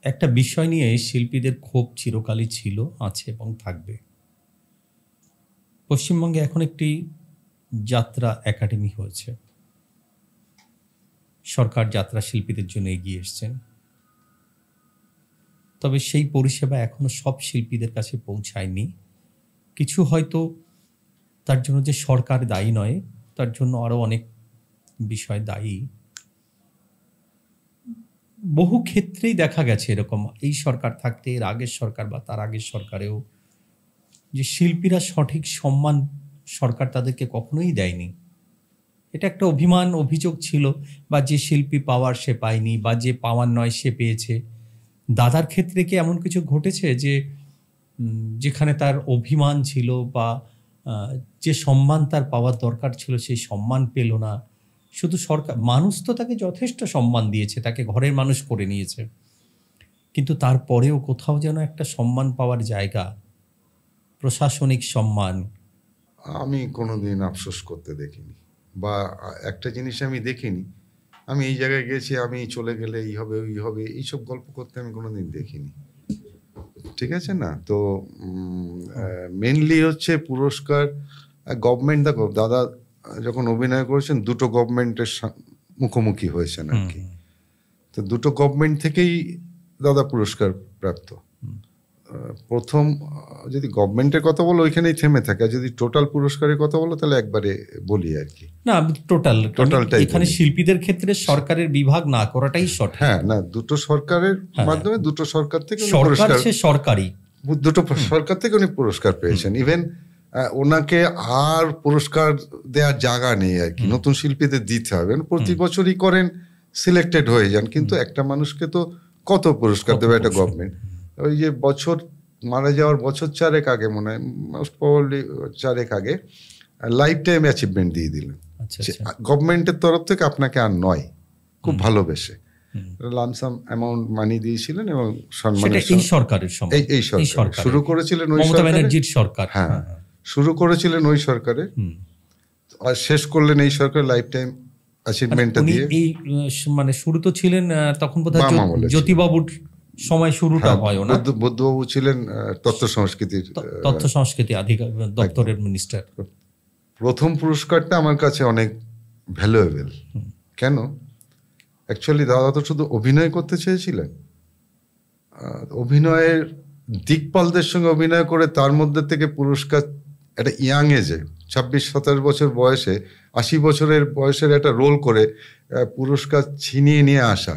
একটা বিষয় নিয়ে শিল্পীদের ক্ষোভ চিরকালই ছিল, আছে এবং থাকবে। পশ্চিমবঙ্গে এখন একটি যাত্রা একাডেমি হয়েছে। সরকার যাত্রা শিল্পীদের জন্য এগিয়ে এসছেন, তবে সেই পরিষেবা এখনো সব শিল্পীদের কাছে পৌঁছায়নি। কিছু হয়তো তার জন্য যে সরকার দায়ী নয়, তার জন্য আরও অনেক বিষয় দায়ী। বহু ক্ষেত্রেই দেখা গেছে এরকম, এই সরকার থাকতে এর আগের সরকার বা তার আগের সরকারেও, যে শিল্পীরা সঠিক সম্মান সরকার তাদেরকে কখনোই দেয়নি। এটা একটা অভিযোগ ছিল, বা যে শিল্পী পাওয়ার সে পায়নি, বা যে পাওয়ার নয় সে পেয়েছে। দাদার ক্ষেত্রে কি এমন কিছু ঘটেছে যে যেখানে তার অভিমান ছিল, বা যে সম্মান তার পাওয়ার দরকার ছিল সেই সম্মান পেল না? শুধু সরকার, মানুষ তো তাকে যথেষ্ট সম্মান দিয়েছে, তাকে ঘরের মানুষ করে নিয়েছে, কিন্তু তারপরেও কোথাও যেন একটা সম্মান পাওয়ার জায়গা, প্রশাসনিক সম্মান, আমি কোনোদিন আফসোস করতে দেখিনি। বা একটা জিনিস আমি দেখিনি, আমি এই জায়গায় গেছি, আমি চলে গেলে এই হবে ওই হবে, এইসব গল্প করতে আমি কোনোদিন দেখিনি। ঠিক আছে না? তো মেনলি হচ্ছে পুরস্কার গভর্নমেন্ট। দেখো, দাদা যখন অভিনয় করেছেন দুটো গভর্নমেন্টের মুখোমুখি হয়েছেন আর কি। তো দুটো গভর্নমেন্ট থেকেই দাদা পুরস্কার প্রাপ্ত। প্রথম যদি গভর্নমেন্টের কথা বলো ওইখানেই থেমে থাকে, আর যদি টোটাল পুরস্কারের কথা বলো তাহলে একবারে বলি আর কি। না, টোটালটাই এখানে শিল্পীদের ক্ষেত্রে সরকারের বিভাগ না করাটাই সঠিক। হ্যাঁ, না, দুটো সরকারের মাধ্যমে, দুটো সরকার থেকে সরকারি দুটো সরকার থেকে উনি পুরস্কার পেয়েছেন। ইভেন ওনাকে আর পুরস্কার দেওয়ার জায়গা নেই আর কি, নতুন শিল্পীদের দিতে হবে। প্রতি বছরই করেন, সিলেক্টেড হয়ে যান, কিন্তু একটা মানুষকে তো কত পুরস্কার দেবে একটা গভর্নমেন্ট? ওই যে বছর মারা যাওয়ার বছর চারেক আগে, মনে হয় মোস্ট প্রবাবলি চারেক আগে, লাইফ টাইম অ্যাচিভমেন্ট দিয়ে দিলেন গভর্নমেন্টের তরফ থেকে। আপনাকে আর নয়, খুব ভালোবেসে লামসাম অ্যামাউন্ট মানি দিয়েছিলেন এবং সম্মানের এই সরকারের সময়, এই সরকার শুরু করেছিলেন, ওই সরকার। হ্যাঁ, শুরু করেছিলেন ওই সরকারে, আর শেষ করলেন এই সরকার লাইফ টাইম অ্যাচিভমেন্টটা দিয়ে। এই মানে শুরু তো ছিলেন তখন বোধহয় জ্যোতিবাবুর সময় শুরুটা হয় না? বুদ্ধবাবু ছিলেন তথ্য সংস্কৃতি দপ্তরের মিনিস্টার। প্রথম পুরস্কারটা আমার কাছে অনেক ভ্যালুয়েবল। কেন? অ্যাকচুয়ালি দাদা তো শুধু অভিনয় করতে চেয়েছিলেন, অভিনয়ের দিকপালদের সঙ্গে অভিনয় করে তার মধ্যে থেকে পুরস্কার একটা ইয়াং এজে 26-27 বছর বয়সে, 80 বছরের বয়সের একটা রোল করে পুরস্কার ছিনিয়ে নিয়ে আসা,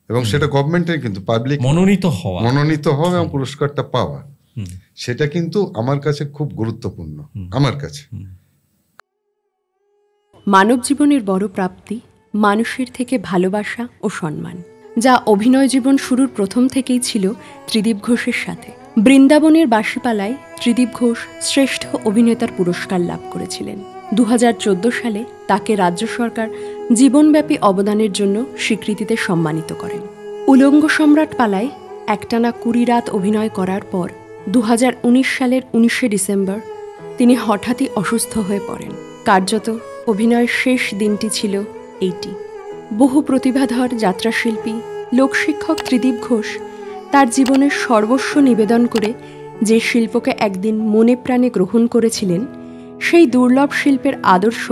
এবং সেটা গভর্নমেন্টের কিন্তু পাবলিক মনোনীত হওয়া এবং পুরস্কারটা পাওয়া, সেটা কিন্তু আমার কাছে খুব গুরুত্বপূর্ণ। আমার কাছে মানব জীবনের বড় প্রাপ্তি মানুষের থেকে ভালোবাসা ও সম্মান, যা অভিনয় জীবন শুরুর প্রথম থেকেই ছিল ত্রিদীপ ঘোষের সাথে। বৃন্দাবনের বাঁশিপালায় ত্রিদীপ ঘোষ শ্রেষ্ঠ অভিনেতার পুরস্কার লাভ করেছিলেন। 2014 সালে তাকে রাজ্য সরকার জীবনব্যাপী অবদানের জন্য স্বীকৃতিতে সম্মানিত করেন। উলঙ্গ সম্রাট পালায় একটানা 20 রাত অভিনয় করার পর 2019 সালের 19শে ডিসেম্বর তিনি হঠাৎই অসুস্থ হয়ে পড়েন। কার্যত অভিনয়ের শেষ দিনটি ছিল এইটি। বহু প্রতিভাধর যাত্রাশিল্পী, লোকশিক্ষক ত্রিদীপ ঘোষ তার জীবনের সর্বস্ব নিবেদন করে যে শিল্পকে একদিন মনে প্রাণে গ্রহণ করেছিলেন, সেই দুর্লভ শিল্পের আদর্শ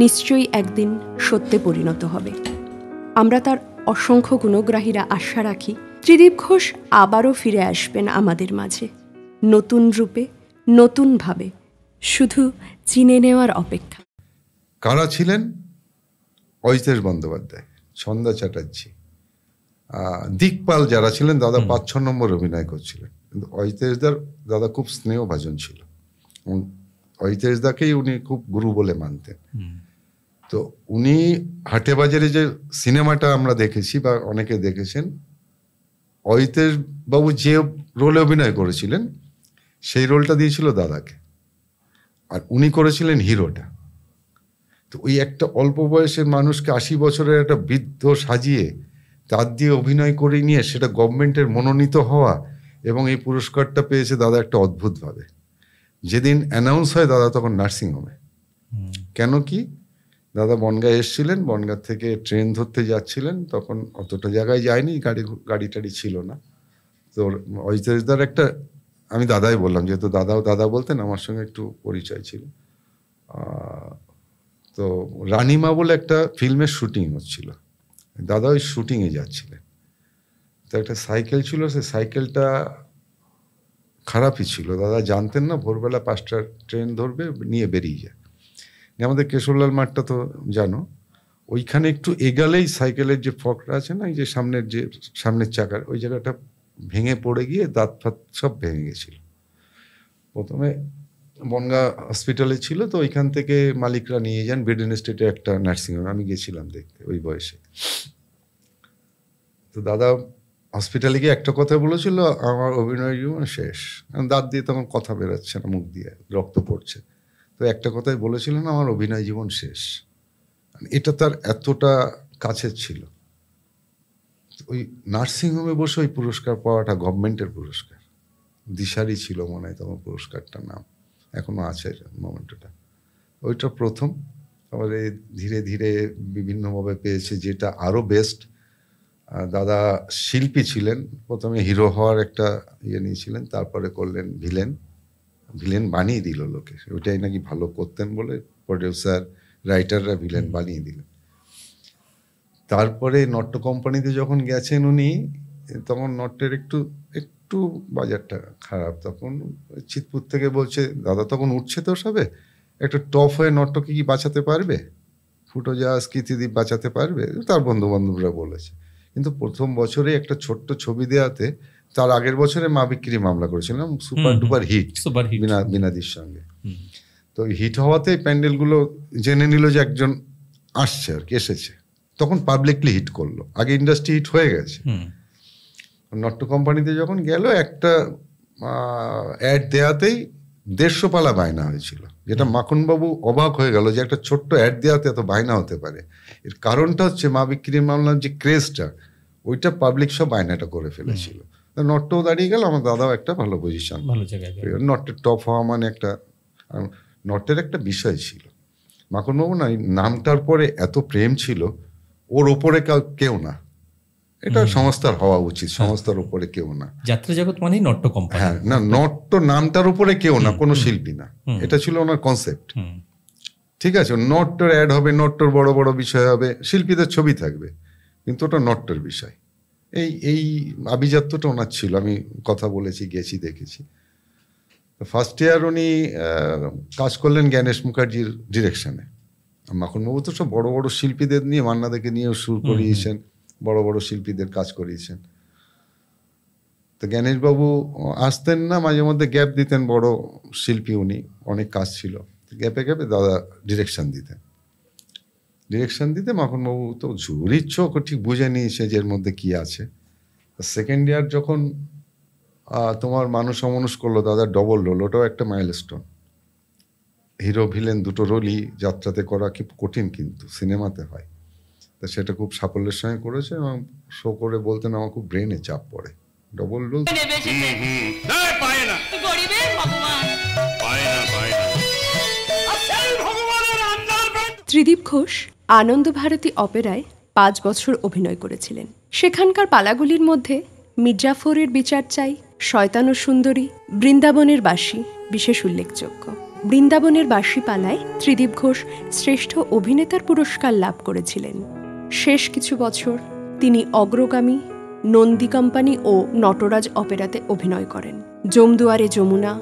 নিশ্চয়ই একদিন সত্যে পরিণত হবে। আমরা তার অসংখ্য গুণগ্রাহীরা আশা রাখি ত্রিদীপ ঘোষ আবারও ফিরে আসবেন আমাদের মাঝে, নতুন রূপে, নতুনভাবে, শুধু চিনে নেওয়ার অপেক্ষা। কারা ছিলেন? অজিতেশ বন্দ্যোপাধ্যায়, ছন্দা চ্যাটার্জি, দিকপাল যারা ছিলেন, দাদা 5-6 নম্বর অভিনয় করছিলেন, কিন্তু অজিতেশদার দাদা খুব স্নেহভাজন ছিল। অজিতেশদাকেই উনি খুব গুরু বলে মানতেন। তো উনি হাটে বাজারে যে সিনেমাটা আমরা দেখেছি বা অনেকে দেখেছেন, অজিতেশ বাবু যে রোলে অভিনয় করেছিলেন সেই রোলটা দিয়েছিল দাদাকে, আর উনি করেছিলেন হিরোটা। তো ওই একটা অল্প বয়সের মানুষকে 80 বছরের একটা বৃদ্ধ সাজিয়ে তার দিয়ে অভিনয় করে নিয়ে সেটা গভর্নমেন্টের মনোনীত হওয়া, এবং এই পুরস্কারটা পেয়েছে দাদা একটা অদ্ভুতভাবে। যেদিন অ্যানাউন্স হয় দাদা তখন নার্সিংহোমে। কেন কি? দাদা বনগাঁ এসেছিলেন, বনগাঁ থেকে ট্রেন ধরতে যাচ্ছিলেন, তখন অতটা জায়গায় যায়নি, গাড়ি টাড়ি ছিল না। তো অজিতেশদার একটা, আমি দাদাই বললাম যেহেতু দাদাও দাদা বলতেন, আমার সঙ্গে একটু পরিচয় ছিল। তো রানিমা বলে একটা ফিল্মের শুটিং হচ্ছিল, দাদা ওই শুটিংয়ে যাচ্ছিলেন। তো একটা সাইকেল ছিল, সে সাইকেলটা খারাপই ছিল, দাদা জানতেন না, ভোরবেলা 5টার ট্রেন ধরবে, নিয়ে বেরিয়ে যায়। আমাদের কেশরলাল মাঠটা তো জানো, ওইখানে একটু এগালেই সাইকেলের যে ফকটা আছে না, এই যে সামনের চাকার ওই জায়গাটা ভেঙে পড়ে গিয়ে দাঁত ফাত সব ভেঙে গেছিল। প্রথমে বনগাঁ হসপিটালে ছিল, তো ওইখান থেকে মালিকরা নিয়ে যান বেডেন স্টেটে একটা নার্সিংহোম, আমি গেছিলাম দেখতে ওই বয়সে। তো দাদা হসপিটালে গিয়ে একটা কথা বলেছিল, আমার অভিনয় জীবন শেষ। দাঁত দিয়ে তখন কথা বেরোচ্ছে না, মুখ দিয়ে রক্ত পড়ছে। তো একটা কথাই বলেছিলেন, আমার অভিনয় জীবন শেষ। এটা তার এতটা কাছের ছিল। ওই নার্সিংহোমে বসে ওই পুরস্কার পাওয়াটা গভর্নমেন্টের পুরস্কার, দিশারি ছিল মনে হয় তখন পুরস্কারটার নাম, এখনো আছে মোমেন্টটা। ওইটা প্রথম। তারপরে ধীরে ধীরে বিভিন্নভাবে পেয়েছে, যেটা আরও বেস্ট। দাদা শিল্পী ছিলেন, প্রথমে হিরো হওয়ার একটা ইয়ে নিয়েছিলেন, তারপরে করলেন ভিলেন বানিয়ে দিল লোকে, ওইটাই নাকি ভালো করতেন বলে প্রডিউসার রাইটাররা ভিলেন বানিয়ে দিলেন। তারপরে নট্য কোম্পানিতে যখন গেছেন উনি, তখন নট্যের একটু বাজারটা খারাপ, তখন চিতপুর থেকে বলছে, দাদা তখন উঠছে তো সবে, একটা টপ হয়ে নট্যকে কি বাঁচাতে পারবে, ফুটোজাহাজ কীর্তিদীপ বাঁচাতে পারবে, তার বন্ধু বান্ধবরা বলেছে। কিন্তু প্রথম বছরে একটা ছোট্ট ছবি দেওয়াতে, তার আগের বছরে মা বিক্রি মামলা করেছিলাম, সুপার ডুপার হিট বিনাদির সঙ্গে। তো হিট হওয়াতে প্যান্ডেলগুলো জেনে নিল যে একজন আসছে আর কি, এসেছে, তখন পাবলিকলি হিট করলো, আগে ইন্ডাস্ট্রি হিট হয়ে গেছে। নট্য কোম্পানিতে যখন গেল, একটা অ্যাড দেওয়াতেই 150 পালা বায়না হয়েছিল, যেটা মাখনবাবু অবাক হয়ে গেল যে একটা ছোট্ট অ্যাড দেওয়াতে এত বায়না হতে পারে। এর কারণটা হচ্ছে মা বিক্রির মামলার যে ক্রেজটা, ওইটা পাবলিক সব বায়নাটা করে ফেলেছিল। নট্যও দাঁড়িয়ে গেল, আমার দাদাও একটা ভালো পজিশন, ভালো জায়গায়। নট্যের টপ হওয়া মানে একটা, নট্যের একটা বিষয় ছিল। মাখনবাবু না, নামটার পরে এত প্রেম ছিল, ওর ওপরে কেউ না, এটা সংস্থার হওয়া উচিত, সংস্থার উপরে কেউ না। যাত্রা জগৎ মানেই নট্য কোম্পানি। হ্যাঁ, না, নট্য নামটার উপরে কেউ না, কোনো শিল্পী না, এটা ছিল ওনার কনসেপ্ট। ঠিক আছে, নট্যর অ্যাড হবে, নট্যর বড় বড় বিষয় হবে, শিল্পীদের ছবি থাকবে, কিন্তু ওটা নট্যের বিষয়। এই আভিজাত্যটা ওনার ছিল, আমি কথা বলেছি, গেছি, দেখেছি। ফার্স্ট ইয়ার উনি কাজ করলেন জ্ঞানেশ মুখার্জির ডিরেকশনে। মাখনবাবু তো সব বড় বড় শিল্পীদের নিয়ে, মান্নাদাকে নিয়েও সুর করিয়েছেন, বড় বড় শিল্পীদের কাজ করিয়েছেন। তো জ্ঞানেশবাবু আসতেন না, মাঝে মধ্যে গ্যাপ দিতেন, বড় শিল্পী উনি, অনেক কাজ ছিল, গ্যাপে গ্যাপে দাদা ডিরেকশন দিতে মাখনবাবু তো ঝুরির চোখ ঠিক বুঝে নিয়েছে যে এর মধ্যে কি আছে। সেকেন্ড ইয়ার যখন তোমার মানুষ অমানুষ করলো, দাদা ডবল রোল, ওটাও একটা মাইলস্টোন। হিরো ভিলেন দুটো রোলই যাত্রাতে করা কি কঠিন, কিন্তু সিনেমাতে হয়। তা সেটা খুব সাফল্যের সঙ্গে করেছে, এবং শো করে বলতেন আমার খুব ব্রেনে চাপ পড়ে, ডবল রোল। ত্রিদীপ ঘোষ আনন্দ ভারতী অপেরায় 5 বছর অভিনয় করেছিলেন। সেখানকার পালাগুলির মধ্যে মির্জাফরের বিচার চাই, শয়তান ও সুন্দরী, বৃন্দাবনের বাঁশি বিশেষ উল্লেখযোগ্য। বৃন্দাবনের বাঁশি পালায় ত্রিদীপ ঘোষ শ্রেষ্ঠ অভিনেতার পুরস্কার লাভ করেছিলেন। শেষ কিছু বছর তিনি অগ্রগামী, নন্দী কোম্পানি ও নটরাজ অপেরাতে অভিনয় করেন। জমদুয়ারে যমুনা,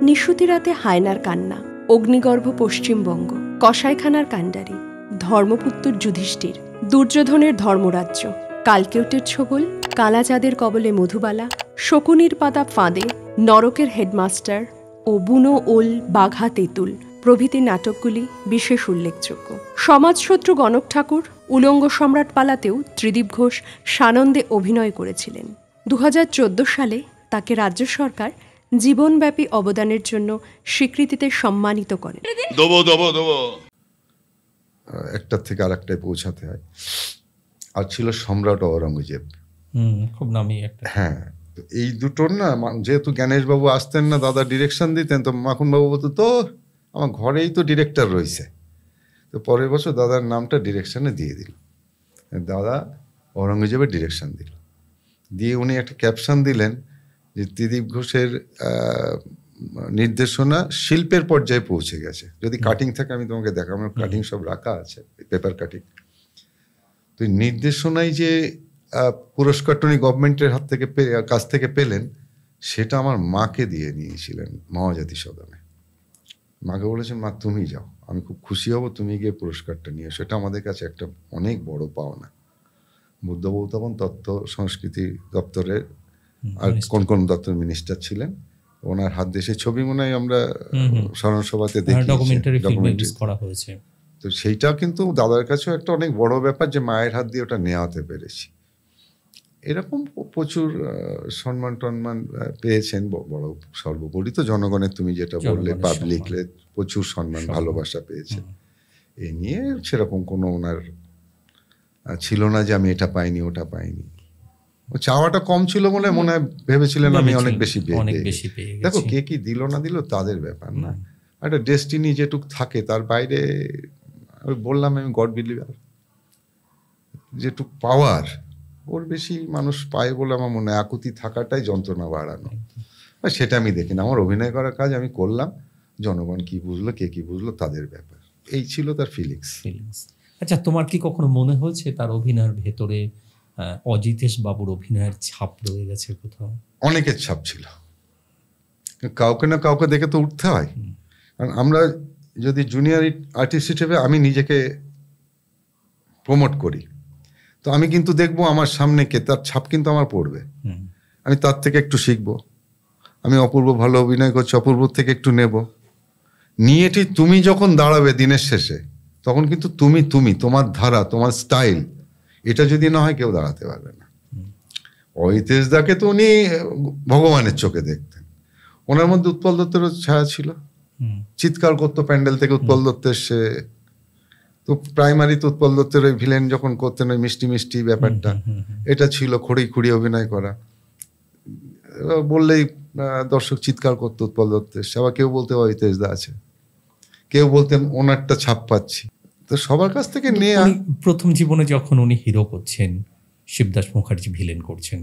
নিশুতি রাতে হায়নার কান্না, অগ্নিগর্ভ পশ্চিমবঙ্গ, কসাইখানার কাণ্ডারি, ধর্মপুত্র যুধিষ্ঠির, দুর্যোধনের ধর্মরাজ্য, কালকেউটের ছোবল, কালাচাঁদের কবলে মধুবালা, শকুনির পাতা ফাঁদে, নরকের হেডমাস্টার ও বুনো ওল বাঘা তেঁতুল প্রভৃতি নাটকগুলি বিশেষ উল্লেখযোগ্য। সমাজশত্রু গণক ঠাকুর, উলঙ্গ সম্রাট পালাতেও ত্রিদীপ ঘোষ সানন্দে অভিনয় করেছিলেন। 2014 সালে তাকে রাজ্য সরকার জীবনব্যাপী অবদানের জন্য স্বীকৃতিতে সম্মানিত করেন। একটার থেকে আরেকটায় পৌঁছাতে হয়। আর ছিল সম্রাট ঔরঙ্গজেব, খুব নামি একটা। হ্যাঁ, এই দুটোর না, যেহেতু জ্ঞানেশবাবু আসতেন না, দাদা ডিরেকশন দিতেন, তো মাখনবাবু বলতো, তো আমার ঘরেই তো ডিরেক্টর রয়েছে, তো পরের বছর দাদার নামটা ডিরেকশনে দিয়ে দিল, দাদা ঔরঙ্গজেবের ডিরেকশন দিল, দিয়ে উনি একটা ক্যাপশন দিলেন যে ত্রিদীপ ঘোষের নির্দেশনা শিল্পের পর্যায়ে পৌঁছে গেছে। যদি কাটিং থাকে আমি তোমাকে দেখাবো, আমার কাটিং সব রাখা আছে, পেপার কাটিং। তো নির্দেশনায় যে পুরস্কারটা উনি গভর্নমেন্টের হাত থেকে কাছ থেকে পেলেন, সেটা আমার মাকে দিয়ে নিয়েছিলেন মহাজাতি সদনে। মাকে বলেছেন, মা তুমি যাও, আমি খুব খুশি হব, তুমি গিয়ে পুরস্কারটা নিয়ে এসো। এটা আমাদের কাছে একটা অনেক বড় পাওনা। বুদ্ধবাবু তখন তথ্য সংস্কৃতি দপ্তরের আর কোন কোন দপ্তর মিনিস্টার ছিলেন, ওনার হাত দিয়ে সেই ছবি মনে হয় আমরা স্মরণসভাতে দেখি, করা হয়েছে। তো সেইটা কিন্তু দাদার কাছেও একটা অনেক বড় ব্যাপার যে মায়ের হাত দিয়ে ওটা নেওয়াতে পেরেছি। এরকম প্রচুর সম্মান টন্মান পেয়েছেন। বড় সর্বোপরি তো জনগণের, তুমি যেটা বললে, পাবলিকলে প্রচুর সম্মান ভালোবাসা পেয়েছেন। এ নিয়ে সেরকম কোনো ওনার ছিল না যে আমি এটা পাইনি ওটা পাইনি। চাওয়াটা কম ছিল বলে মনে হয় ভেবেছিলেন আমি অনেক বেশি পেয়ে। দেখো কে কি দিল না দিল তাদের ব্যাপার না, একটা ডেস্টিনি যেটুক থাকে তার বাইরে। বললাম আমি গড বিলিভার, যেটুক পাওয়ার ওর বেশি মানুষ পায় বলে আমার মনে হয় আকুতি থাকাটাই যন্ত্রণা বাড়ানো। সেটা আমি দেখি না, আমার অভিনয় করার কাজ আমি করলাম, জনগণ কি বুঝলো কে কি বুঝলো তাদের ব্যাপার। এই ছিল তার ফিলিংস। আচ্ছা, তোমার কি কখনো মনে হয়েছে তার অভিনয়ের ভেতরে অজিতেশ বাবুর অভিনয়ের ছাপ রয়ে গেছে কোথাও? অনেকের ছাপ ছিল, কাউকে না কাউকে দেখে তো উঠতে হয়। কারণ আমরা যদি জুনিয়র আর্টিস্ট হিসেবে আমি নিজেকে প্রমোট করি, তো আমি কিন্তু দেখবো আমার সামনে কে, তার ছাপ কিন্তু আমার পড়বে, আমি তার থেকে একটু শিখবো। আমি অপূর্ব ভালো অভিনয় করছি, অপূর্ব থেকে একটু নেব, নিয়ে ঠিক তুমি যখন দাঁড়াবে দিনের শেষে, তখন কিন্তু তুমি তোমার ধারা, তোমার স্টাইল, এটা যদি না হয় কেউ দাঁড়াতে পারবে না। অহিতেশ দাকে তো উনি ভগবানের চোখে দেখতেন, ওনার মধ্যে উৎপল দত্তেরও ছায়া ছিল, চিৎকার করতো প্যান্ডেল থেকে উৎপল দত্ত এসে। তো প্রাইমারিতে উৎপল দত্তের ওই ভিলেন যখন করতেন, ওই মিষ্টি মিষ্টি ব্যাপারটা, এটা ছিল খড়ি খুঁড়ি অভিনয় করা। বললেই দর্শক চিৎকার করতো উৎপল দত্তের, আবার কেউ বলতে অহিতেশ দা আছে, কেউ বলতেন ওনারটা ছাপ পাচ্ছি। তো সবার কাছ থেকে নিয়ে প্রথম জীবনে যখন উনি হিরো করছেন, শিবদাস মুখার্জি ভিলেন করছেন,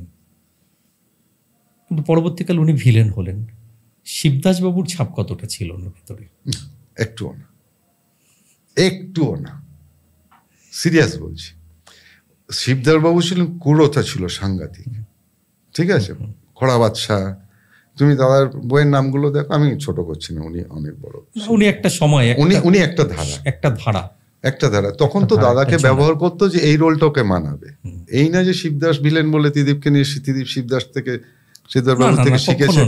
কিন্তু পরবর্তীকালে উনি ভিলেন হলেন, শিবদাস বাবুর ছাপ কতটা ছিল ওনার ভেতরে? একটুও না, সিরিয়াস বলছি। শিবদাস বাবু ছিলেন কুড়োতা, ছিল সাংঘাতিক, ঠিক আছে, খোড়া বাদশাহ। তুমি দাদার বইয়ের নামগুলো দেখো, আমি ছোট করছি না, উনি অনেক বড়, উনি একটা সময় উনি একটা ধারা তখন তো দাদাকে ব্যবহার করতো যে এই রোলটা ওকে মানাবে। এই না যে শিবদাস ভিলেন বলে ত্রিদীপকে নিয়ে ত্রিদীপ শিবদাস থেকে সিদ্ধার্থ বাবু থেকে শিখেছে,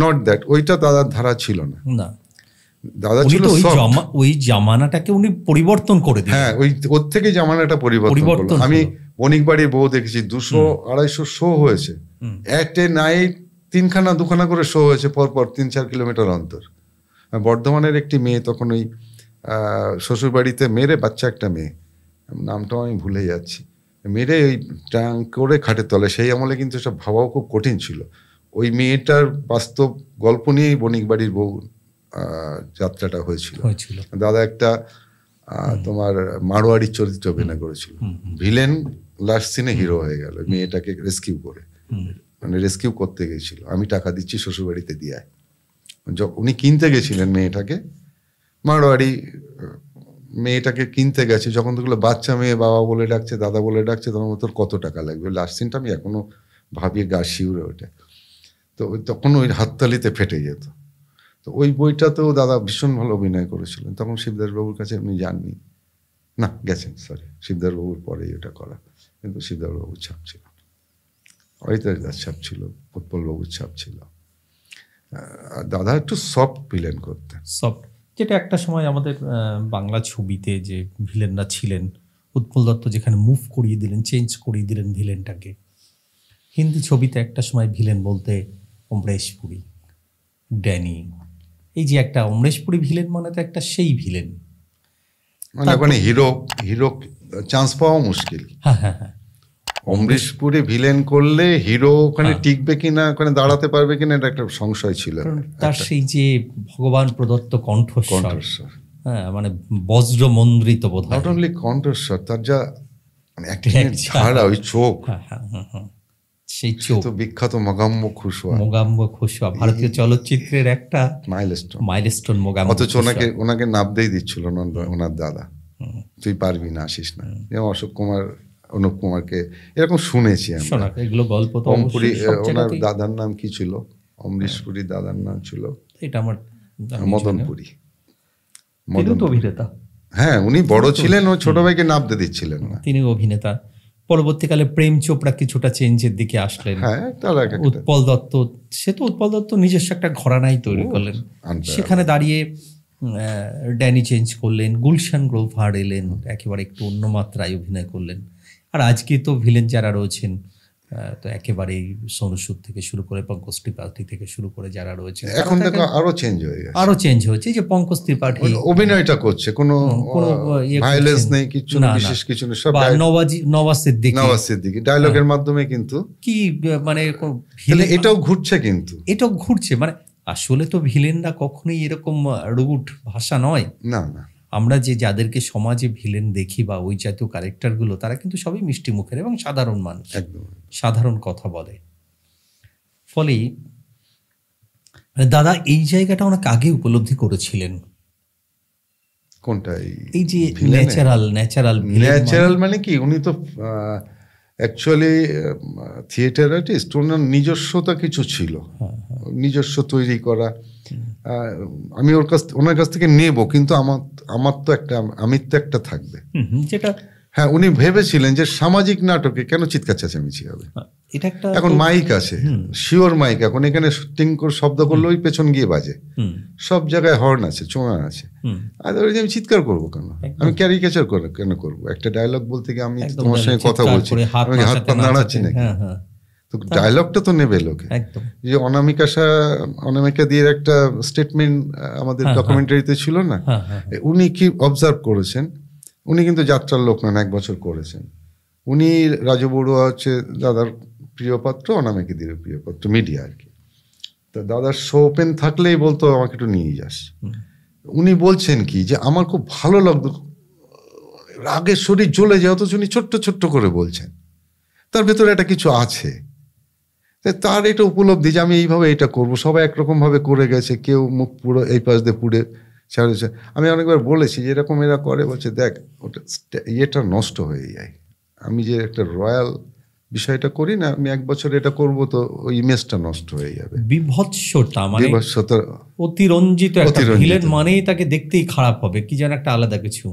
নট দ্যাট, ওইটা দাদার ধারা ছিল না। দাদা ছিল ওই জামানাটাকে উনি পরিবর্তন করে দিলেন। হ্যাঁ, ওর থেকে জামানাটা পরিবর্তন। আমি বণিক বাড়ির বউ দেখেছি, 200-250 শো হয়েছে, এট এ নাইট 3খানা-2খানা করে শো হয়েছে পরপর 3-4 কিলোমিটার অন্তর। বর্ধমানের একটি মেয়ে তখন ওই শ্বশুর বাড়িতে মেরে, বাচ্চা একটা মেয়ে, নামটাও আমি ভুলে যাচ্ছি, মেরে ওই ট্যাঙ্ক করে খাটের তলে। সেই আমলে কিন্তু সব ভাবাও খুব কঠিন ছিল। ওই মেয়েটার বাস্তব গল্প নিয়েই বণিক বাড়ির বউ যাত্রাটা হয়েছিল। দাদা একটা তোমার মারোয়াড়ির চরিত্রে অভিনয় করেছিল, ভিলেন লাস্ট সিনে হিরো হয়ে গেল, মেয়েটাকে রেস্কিউ করে, মানে রেস্কিউ করতে গেছিল, আমি টাকা দিচ্ছি শ্বশুরবাড়িতে দিয়ে। উনি কিনতে গেছিলেন মেয়েটাকে, মারোয়াড়ি মেয়েটাকে কিনতে গেছে, যখন দেখলো বাচ্চা মেয়ে বাবা বলে ডাকছে, দাদা বলে ডাকছে, তখন তোর কত টাকা লাগবে। লাস্ট সিনটা আমি এখনো ভাবি, গা শিউরে ওঠে। তো তখন ওই হাততালিতে ফেটে যেত। তো ওই বইটাতেও দাদা ভীষণ ভালো অভিনয় করেছিলেন। তখন শিবদাস বাবুর কাছে এমনি যাননি, না গেছেন, সরি, শিবদাস বাবুর পরেই ওটা করা, কিন্তু শিবদাস বাবুর ছাপ ছিল, অহিতেশ দাস ছাপ ছিল, উৎপল বাবুর ছাপ ছিল। দাদা একটু সফট ভিলেন করতেন, সফট, যেটা একটা সময় আমাদের বাংলা ছবিতে যে ভিলেনরা ছিলেন, উৎপল দত্ত যেখানে মুভ করিয়ে দিলেন, চেঞ্জ করিয়ে দিলেন ভিলেনটাকে। হিন্দি ছবিতে একটা সময় ভিলেন বলতে অমরেশ পুরী, ড্যানি, এই যে একটা অমরেশ পুরী ভিলেন মানে তো একটা সেই ভিলেন, মানে ওখানে হিরো চান্স পাওয়া মুশকিল। হ্যাঁ, অমরেশ পুরী ভিলেন করলে হিরো ওখানে টিকবে কিনা, ওখানে দাঁড়াতে পারবে কিনা, এটা একটা সংশয় ছিল। তার সেই যে ভগবান প্রদত্ত কণ্ঠস্বর, হ্যাঁ, মানে বজ্র মন্দ্রিত বোধ হয়। নট অনলি কণ্ঠস্বর, তার যা মানে acting এর আচ্ছা। ধারা, ওই চোখ, হ্যাঁ, হ্যাঁ, হ্যাঁ, হ্যাঁ। সেই সে চোখ, তো বিখ্যাত মগাম্ম খুশওয়া, মোগাম্ব খুশওয়া, ভারতীয় চলচ্চিত্রের একটা মাইলস্টোন। মাইলস্টোন মোগাম্ব অথচ খুশওয়া। ওনাকে নাবদেই দিচ্ছিল ওনার দাদা, তুই পারবি না, আসিস না। যেমন অশোক কুমার, অনুপ কুমারকে এরকম শুনেছি আমরা। শোনা, এগুলো গল্প তো অমপুরি, অবশ্যই সব ওনার জায়গাতেই। দাদার নাম কি ছিল? অমরিশ পুরী দাদার নাম ছিল এটা আমার মদন পুরী। তিনি তো অভিনেতা, হ্যাঁ, উনি বড় ছিলেন, ও ছোট ভাইকে নাবতে দিচ্ছিলেন না। তিনি অভিনেতা। পরবর্তীকালে প্রেম চোপড়া কিছুটা চেঞ্জের দিকে আসলেন। হ্যাঁ, তাহলে একটা উৎপল দত্ত, সে তো উৎপল দত্ত নিজস্ব একটা ঘরানাই তৈরি করলেন। আনতে সেখানে দাঁড়িয়ে ড্যানি চেঞ্জ করলেন, গুলশান গ্রোভার এলেন, একেবারে একটু অন্য মাত্রায় অভিনয় করলেন। আর আজকে তো ভিলেন যারা রয়েছেন, তো একেবারেই সোনু সুদ থেকে শুরু করে পঙ্কজ ত্রিপাঠী থেকে শুরু করে যারা রয়েছেন, এখন দেখো আরো চেঞ্জ হয়ে গেছে, আরো চেঞ্জ হয়েছে। এই যে পঙ্কজ ত্রিপাঠী অভিনয়টা করছে, কোনো ইয়ে ভায়োলেন্স করছেন নেই, কিছু না, না। বিশেষ কিছু নেই, সব বা নওয়াজ সিদ্দিকী নওয়াজ সিদ্দিকী ডায়লগের মাধ্যমে কিন্তু কি মানে তাহলে এটাও ঘুরছে, কিন্তু এটাও ঘুরছে। মানে আসলে তো ভিলেনরা কখনোই এরকম রুট ভাষা নয়। না না, আমরা যে যাদেরকে সমাজে ভিলেন দেখি বা ওই জাতীয় ক্যারেক্টারগুলো, তারা কিন্তু সবই মিষ্টি মুখের এবং সাধারণ মানুষ, একদম সাধারণ কথা বলে। ফলে মানে দাদা এই জায়গাটা অনেক আগে উপলব্ধি করেছিলেন। কোনটা? এই যে ভিলেনে? ন্যাচারাল মানে কি, উনি তো অ্যাকচুয়ালি থিয়েটার আর্টিস্ট, ওনার নিজস্বতা কিছু ছিল, নিজস্ব তৈরি করা। আমি ওনার কাছ থেকে নেব, কিন্তু আমার তো একটা আমিত্ব একটা থাকবে, যেটা হ্যাঁ। উনি ভেবেছিলেন যে সামাজিক নাটকে কেন চিৎকার চেঁচামেচি হবে, এটা একটা এখন মাইক আছে, শিওর মাইক, এখন এখানে টিং করে শব্দ করলে ওই পেছন গিয়ে বাজে, সব জায়গায় হর্ন আছে, চোঙা আছে, আর আমি চিৎকার করবো কেন, আমি ক্যারিকেচার কেন করবো? একটা ডায়লগ বলতে গিয়ে আমি তোমার সঙ্গে কথা বলছি, আমি হাত পা নাড়াচ্ছি নাকি? তো ডায়লগটা তো নেবে লোকে। যে অনামিকা দিয়ে একটা স্টেটমেন্ট আমাদের ডকুমেন্টারিতে ছিল না, উনি কি অবজার্ভ করেছেন, উনি কিন্তু যাত্রার লোক নন, 1 বছর করেছেন উনি। রাজু বড়ুয়া হচ্ছে দাদার প্রিয় পাত্র, অনামিকা দিয়ে প্রিয় পাত্র, মিডিয়া আর কি। তো দাদার শো ওপেন থাকলেই বলতো আমাকে একটু নিয়ে যাস। উনি বলছেন কি যে আমার খুব ভালো লাগতো, রাগের শরীর জ্বলে যায়, অথচ উনি ছোট্ট ছোট্ট করে বলছেন, তার ভেতরে একটা কিছু আছে। তার এটা উপলব্ধি যে আমি এইভাবে এটা করবো, সবাই একরকম ভাবে করে গেছে, কেউ মুখ পুরো এই পাশ দিয়ে পুড়ে ছাড়েছে। আমি অনেকবার বলেছি যে এরকম এরা করে, বলছে দেখ ওটা ইয়েটা নষ্ট হয়ে যায়, আমি যে একটা রয়্যাল বিষয়টা করি না, আমি 1 বছর এটা করব, তো ওই ইমেজটা নষ্ট হয়ে যাবে। বিভৎসতা মানে বিভৎসতা, অতিরঞ্জিত একটা ভিলেন মানেই তাকে দেখতেই খারাপ হবে, কি যেন একটা আলাদা কিছু।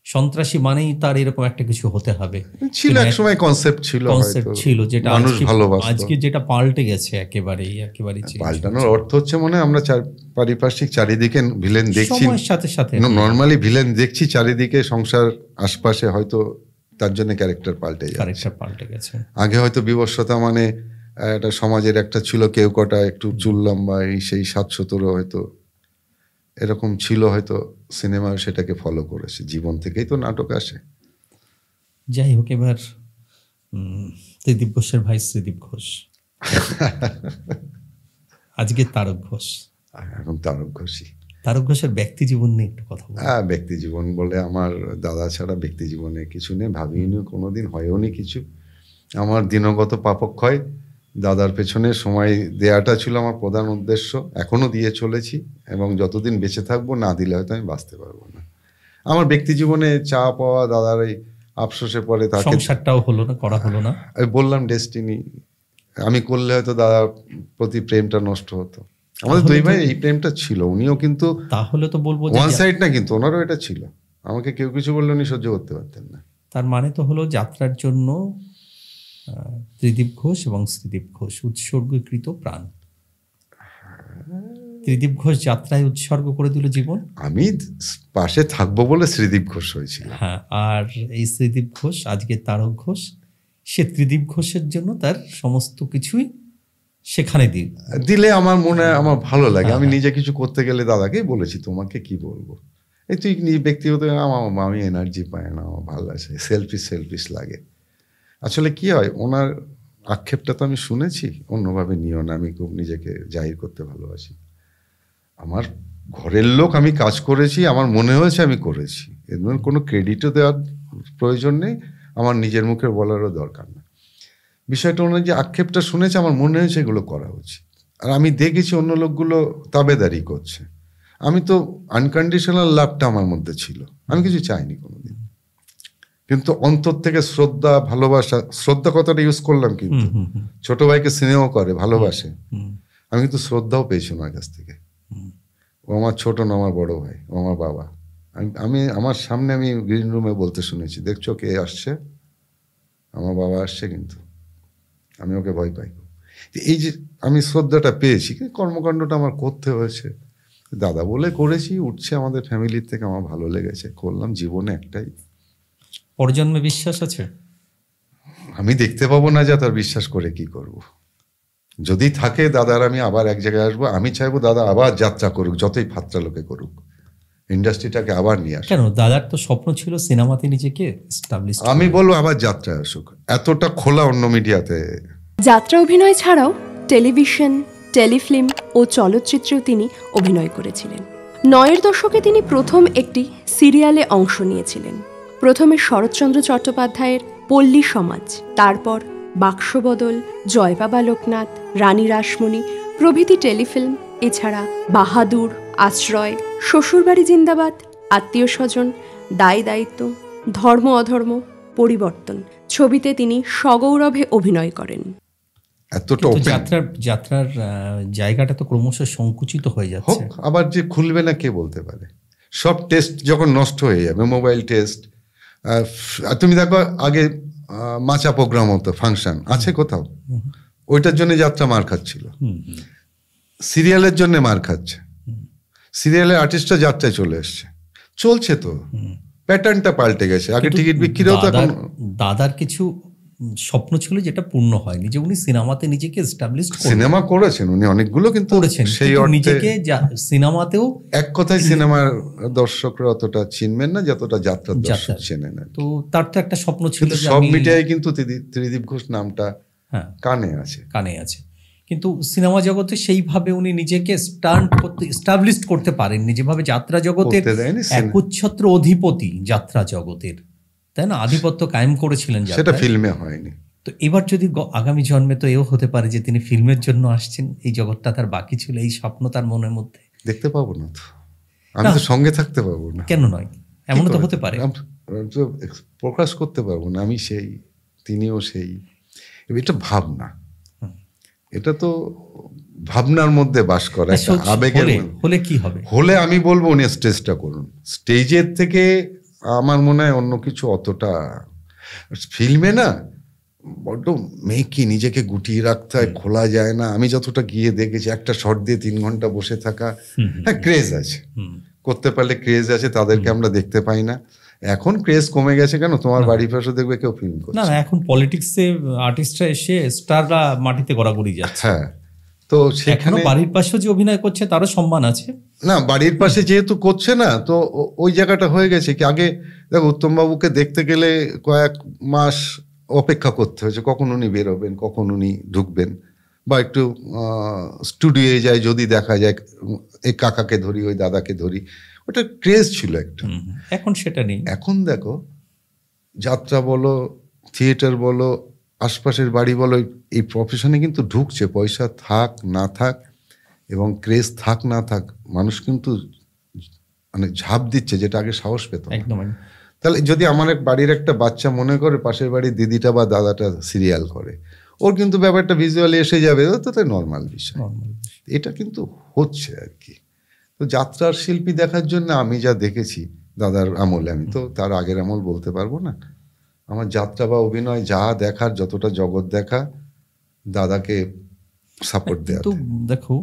সন্ত্রাসী মানেই তার এরকম একটা কিছু হতে হবে, ছিল এক সময় কনসেপ্ট ছিল, যেটা মানুষ ভালোবাসতো। আজকে যেটা পাল্টে গেছে একেবারে। পাল্টানোর অর্থ হচ্ছে মনে আমরা পারিপার্শ্বিক চারিদিকে ভিলেন দেখছি, সময়ের সাথে সাথে নর্মালি ভিলেন দেখছি চারিদিকে, সংসার আশপাশে, হয়তো তার জন্য ক্যারেক্টার পাল্টে গেছে। আগে হয়তো বিবস্বতা মানে একটা সমাজের একটা ছিল, কেউ কটা একটু চুল লম্বা, সেই 7-17 হয়তো এরকম ছিল, হয়তো সিনেমা সেটাকে ফলো করেছে, জীবন থেকেই তো নাটক আসে। যাই হোক, এবার ত্রিদীপ ঘোষের ভাই শ্রীদীপ ঘোষ, আজকে তারক ঘোষ। এখন তারক ঘোষের ব্যক্তি জীবন নিয়ে একটু কথা বলি। ব্যক্তি জীবন বলে আমার দাদা ছাড়া ব্যক্তি জীবনে কিছু নেই, ভাবিনি, কোনোদিন হয়ও নি কিছু। আমার দিনগত পাপক্ষয়, দাদার পেছনে সময় দেয়াটা ছিল আমার প্রধান উদ্দেশ্য, এখনো দিয়ে চলেছি, এবং যতদিন বেঁচে থাকবো না দিলে হয়তো আমি বাঁচতে পারবো না। আমার ব্যক্তি জীবনে চা পাওয়া, দাদার এই আফসোসে পরে তাকে সংসারটাও হলো না, করা হলো না। আমি বললাম ডেস্টিনি, আমি করলে হয়তো দাদার প্রতি প্রেমটা নষ্ট হতো। আমাদের 2 ভাই এই প্রেমটা ছিল, উনিও কিন্তু তাহলে তো বলবো ওয়ান সাইড না, কিন্তু ওনারও এটা ছিল, আমাকে কেউ কিছু বললে উনি সহ্য করতে পারতেন না। তার মানে তো হলো যাত্রার জন্য ত্রিদীপ ঘোষ এবং শ্রীদীপ ঘোষ উৎসর্গীকৃত প্রাণ। ত্রিদীপ ঘোষ যাত্রায় উৎসর্গ করে দিল জীবন, আমি পাশে থাকবো বলে শ্রীদীপ ঘোষ হয়েছিল। হ্যাঁ, আর এই শ্রীদীপ ঘোষ আজকে তারক ঘোষ, সে ত্রিদীপ ঘোষের জন্য তার সমস্ত কিছুই সেখানে দিলে আমার মনে আমার ভালো লাগে। আমি নিজে কিছু করতে গেলে দাদাকেই বলেছি, তোমাকে কি বলবো, এই তুই ব্যক্তিগত, আমি এনার্জি পাই না, আমার ভালো লাগে, সেলফিশ লাগে। আসলে কি হয়, ওনার আক্ষেপটা তো আমি শুনেছি, অন্যভাবে নিও না, আমি খুব নিজেকে জাহির করতে ভালোবাসি। আমার ঘরের লোক, আমি কাজ করেছি, আমার মনে হয়েছে আমি করেছি, এর জন্য কোনো ক্রেডিটও দেওয়ার প্রয়োজন নেই, আমার নিজের মুখের বলারও দরকার না। বিষয়টা অনুযায়ী যে আক্ষেপটা শুনেছে, আমার মনে হয়েছে এগুলো করা উচিত। আর আমি দেখেছি অন্য লোকগুলো তাবেদারি করছে, আমি তো আনকন্ডিশনাল লাভটা আমার মধ্যে ছিল, আমি কিছু চাইনি কোনোদিন, কিন্তু অন্তর থেকে শ্রদ্ধা, ভালোবাসা, শ্রদ্ধা কথাটা ইউজ করলাম, কিন্তু ছোট ভাইকে স্নেহ করে, ভালোবাসে, আমি কিন্তু শ্রদ্ধাও পেয়েছি ওনার কাছ থেকে। ও আমার ছোট না, আমার বড় ভাই, ও আমার বাবা। আমি আমার সামনে আমি গ্রিন রুমে বলতে শুনেছি, দেখছো কে আসছে, আমার বাবা আসছে, কিন্তু আমি ওকে ভয় পাই। এই যে আমি শ্রদ্ধাটা পেয়েছি, কর্মকাণ্ডটা আমার করতে হয়েছে, দাদা বলে করেছি, উঠছে আমাদের ফ্যামিলির থেকে, আমার ভালো লেগেছে, করলাম। জীবনে একটাই, পরজন্মে বিশ্বাস আছে? আমি দেখতে পাবো না, যা তার বিশ্বাস করে কি করব। যদি থাকে দাদার, আমি আবার এক জায়গায় আসবো, আমি চাইবো দাদা আবার যাত্রা করুক, যতই ফাত্রা লোকে করুক, ইন্ডাস্ট্রিটাকে আবার নিয়ে আসুক। কেন, দাদার তো স্বপ্ন ছিল সিনেমাতে নিজেকে এস্টাবলিশ। আমি বলবো আবার যাত্রায় আসুক, এতটা খোলা অন্য মিডিয়াতে। যাত্রা অভিনয় ছাড়াও টেলিভিশন, টেলিফিল্ম ও চলচ্চিত্রেও তিনি অভিনয় করেছিলেন। ৯-এর দশকে তিনি প্রথম একটি সিরিয়ালে অংশ নিয়েছিলেন। প্রথমে শরৎচন্দ্র চট্টোপাধ্যায়ের পল্লী সমাজ, তারপর বাক্সবদল, জয় বাবা লোকনাথ, রানী রাসমণি প্রভৃতি টেলিফিল্ম, এছাড়া বাহাদুর, আশ্রয়, শ্বশুরবাড়ি জিন্দাবাদ, আত্মীয় স্বজন, দায় দায়িত্ব, ধর্ম অধর্ম, পরিবর্তন ছবিতে তিনি সগৌরবে অভিনয় করেন। এতটা যাত্রার জায়গাটা তো ক্রমশ সংকুচিত হয়ে যাচ্ছে। আবার যে খুলবে না কে বলতে পারে? সব টেস্ট যখন নষ্ট হয়ে যাবে, মোবাইল টেস্ট, তুমি দেখো আগে মাচা প্রোগ্রাম হতো, ফাংশন আছে কোথাও, ওইটার জন্য যাত্রা মার খাচ্ছিল, সিরিয়ালের জন্য মার খাচ্ছে, সিরিয়ালের আর্টিস্টরা যাত্রায় চলে এসছে, চলছে তো, প্যাটার্নটা পাল্টে গেছে। আগে টিকিট বিক্রিও তো এখন। দাদার কিছু স্বপ্ন ছিল যেটা পূর্ণ হয়নি, যে উনি সিনেমাতে নিজেকে এস্টাবলিশ সিনেমা করেছেন উনি অনেকগুলো, কিন্তু করেছেন সেই নিজেকে সিনেমাতেও, এক কথায় সিনেমার দর্শকরা অতটা চিনবেন না যতটা যাত্রার দর্শক চেনে না। তো তার তো একটা স্বপ্ন ছিল, সব মিডিয়ায় কিন্তু ত্রিদীপ ঘোষ নামটা কানে আছে, কিন্তু সিনেমা জগতে সেইভাবে উনি নিজেকে স্টান্ট করতে, এস্টাবলিশ করতে পারেননি, যেভাবে যাত্রা জগতের একচ্ছত্র অধিপতি, যাত্রা জগতের, তাই না, আধিপত্য কায়েম করেছিলেন, সেটা ফিল্মে হয়নি। তো এবার যদি আগামী জন্মে তো এও হতে পারে যে তিনি ফিল্মের জন্য আসছেন, এই জগৎটা তার বাকি ছিল, এই স্বপ্ন তার মনের মধ্যে। দেখতে পাবো না তো, আমি তো সঙ্গে থাকতে পারবো না। কেন নয়, এমনও তো হতে পারে, প্রকাশ করতে পারবো না, আমি সেই, তিনিও সেই। এটা ভাবনা, এটা তো ভাবনার মধ্যে বাস করা, আবেগের। হলে কি হবে? হলে আমি বলবো উনি স্টেজটা করুন, স্টেজের থেকে আমার মনে হয় অন্য কিছু অতটা, ফিল্মে না বড্ড মেকি, নিজেকে গুটিয়ে রাখতে হয়, খোলা যায় না। আমি যতটা গিয়ে দেখেছি, একটা শট দিয়ে 3 ঘন্টা বসে থাকা, হ্যাঁ ক্রেজ আছে, করতে পারলে ক্রেজ আছে, তাদেরকে আমরা দেখতে পাই না। এখন ক্রেজ কমে গেছে কেন? তোমার বাড়ির পাশে দেখবে কেউ ফিল্ম করছে না, এখন পলিটিক্সে আর্টিস্টরা এসে স্টাররা মাটিতে গড়াগড়ি যাচ্ছে। হ্যাঁ, তো সেখানে বাড়ির পাশেও যে অভিনয় করছে তারও সম্মান আছে না, বাড়ির পাশে যেহেতু করছে না, তো ওই জায়গাটা হয়ে গেছে কি, আগে দেখো উত্তমবাবুকে দেখতে গেলে কয়েক মাস অপেক্ষা করতে হয়েছে, কখন উনি বেরোবেন, কখন উনি ঢুকবেন, বা একটু স্টুডিওয়ে যায়, যদি দেখা যায় এই কাকাকে ধরি, ওই দাদাকে ধরি, ওটা ক্রেজ ছিল একটা। এখন সেটা নেই। এখন দেখো যাত্রা বলো, থিয়েটার বলো, আশপাশের বাড়ি বলো, এই প্রফেশনে কিন্তু ঢুকছে, পয়সা থাক না থাক এবং ক্রেজ থাক না থাক, মানুষ কিন্তু মানে ঝাঁপ দিচ্ছে, যেটা আগে সাহস পেত। তাহলে যদি আমার বাড়ির একটা বাচ্চা মনে করে পাশের বাড়ির দিদিটা বা দাদাটা সিরিয়াল করে, ওর কিন্তু ব্যাপারটা ভিজুয়ালি এসে যাবে, তো তাই নর্মাল বিষয়। এটা কিন্তু হচ্ছে আর কি। তো যাত্রার শিল্পী দেখার জন্য আমি যা দেখেছি দাদার আমলে, আমি তো তার আগের আমল বলতে পারবো না, আমার যাত্রা বা অভিনয় যা দেখার, যতটা জগৎ দেখা, দাদাকে সাপোর্ট দেয়া। তো দেখো,